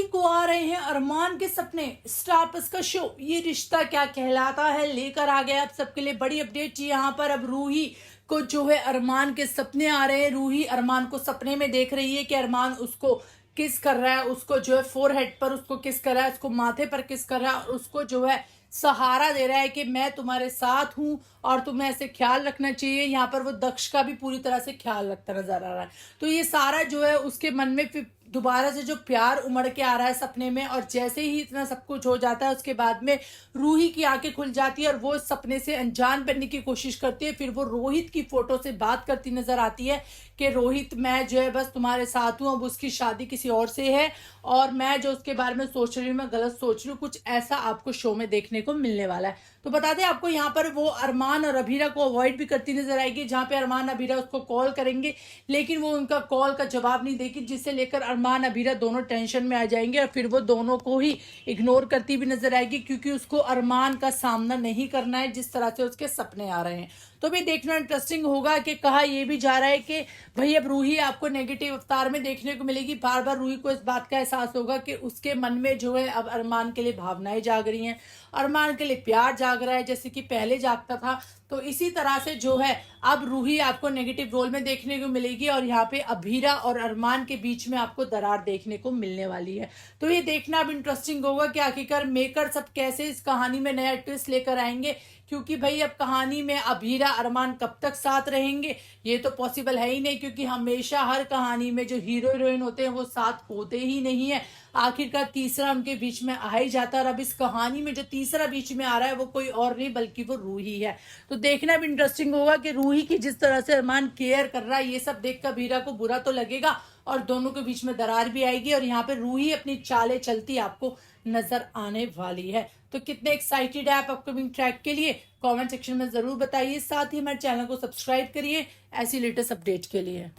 रूही को आ रहे हैं अरमान के सपने। स्टार प्लस का शो ये रिश्ता क्या कहलाता है लेकर आ गया आप सबके लिए बड़ी अपडेट। यहाँ पर अब रूही को जो है अरमान के सपने आ रहे हैं। रूही अरमान को सपने में देख रही है कि अरमान उसको किस कर रहा है, उसको जो है फोरहेड पर उसको किस कर रहा है, उसको माथे पर किस कर रहा है और उसको जो है सहारा दे रहा है कि मैं तुम्हारे साथ हूं और तुम्हें ऐसे ख्याल रखना चाहिए। यहाँ पर वो दक्ष का भी पूरी तरह से ख्याल रखता नजर आ रहा है। तो ये सारा जो है उसके मन में फिर दोबारा से जो प्यार उमड़ के आ रहा है सपने में, और जैसे ही इतना सब कुछ हो जाता है उसके बाद में रूही की आंखें खुल जाती है और वो सपने से अनजान बनने की कोशिश करती है। फिर वो रोहित की फोटो से बात करती नजर आती है कि रोहित मैं जो है बस तुम्हारे साथ हूँ, अब उसकी शादी किसी और से है और मैं जो उसके बारे में सोच रही हूँ मैं गलत सोच रही हूँ। कुछ ऐसा आपको शो में देखने को मिलने वाला है। तो बता दें आपको यहाँ पर वो अरमान और अभीरा को अवॉइड भी करती नजर आएगी, जहाँ पे अरमान अभीरा उसको कॉल करेंगे लेकिन वो उनका कॉल का जवाब नहीं देगी, जिससे लेकर अरमान अभीरा दोनों टेंशन में आ जाएंगे और फिर वो दोनों को ही इग्नोर करती भी नजर आएगी, क्योंकि उसको अरमान का सामना नहीं करना है जिस तरह से उसके सपने आ रहे हैं। तो भी देखना इंटरेस्टिंग होगा कि कहा यह भी जा रहा है कि भाई अब रूही आपको नेगेटिव अवतार में देखने को मिलेगी। बार बार रूही को इस बात का एहसास होगा कि उसके मन में जो है अब अरमान के लिए भावनाएं जाग रही हैं, अरमान के लिए प्यार जाग रहा है जैसे कि पहले जागता था। तो इसी तरह से जो है अब रूही आपको नेगेटिव रोल में देखने को मिलेगी और यहाँ पे अभीरा और अरमान के बीच में आपको दरार देखने को मिलने वाली है। तो ये देखना अब इंटरेस्टिंग होगा कि आखिरकार मेकर सब कैसे इस कहानी में नया ट्विस्ट लेकर आएंगे, क्योंकि भाई अब कहानी में अभीरा अरमान कब तक साथ रहेंगे ये तो पॉसिबल है ही नहीं, क्योंकि हमेशा हर कहानी में जो हीरो हीरोइन होते हैं वो साथ होते ही नहीं है। आखिरकार तीसरा उनके बीच में आ ही जाता है और अब इस कहानी में जो तीसरा बीच में आ रहा है वो कोई और नहीं बल्कि वो रूही है। तो देखना भी इंटरेस्टिंग होगा कि रूही की जिस तरह से अरमान केयर कर रहा है ये सब देखकर अभीरा को बुरा तो लगेगा और दोनों के बीच में दरार भी आएगी और यहाँ पे रूही अपनी चालें चलती आपको नजर आने वाली है। तो कितने एक्साइटेड है आप अपकमिंग ट्रैक के लिए कमेंट सेक्शन में जरूर बताइए। साथ ही हमारे चैनल को सब्सक्राइब करिए ऐसी लेटेस्ट अपडेट के लिए।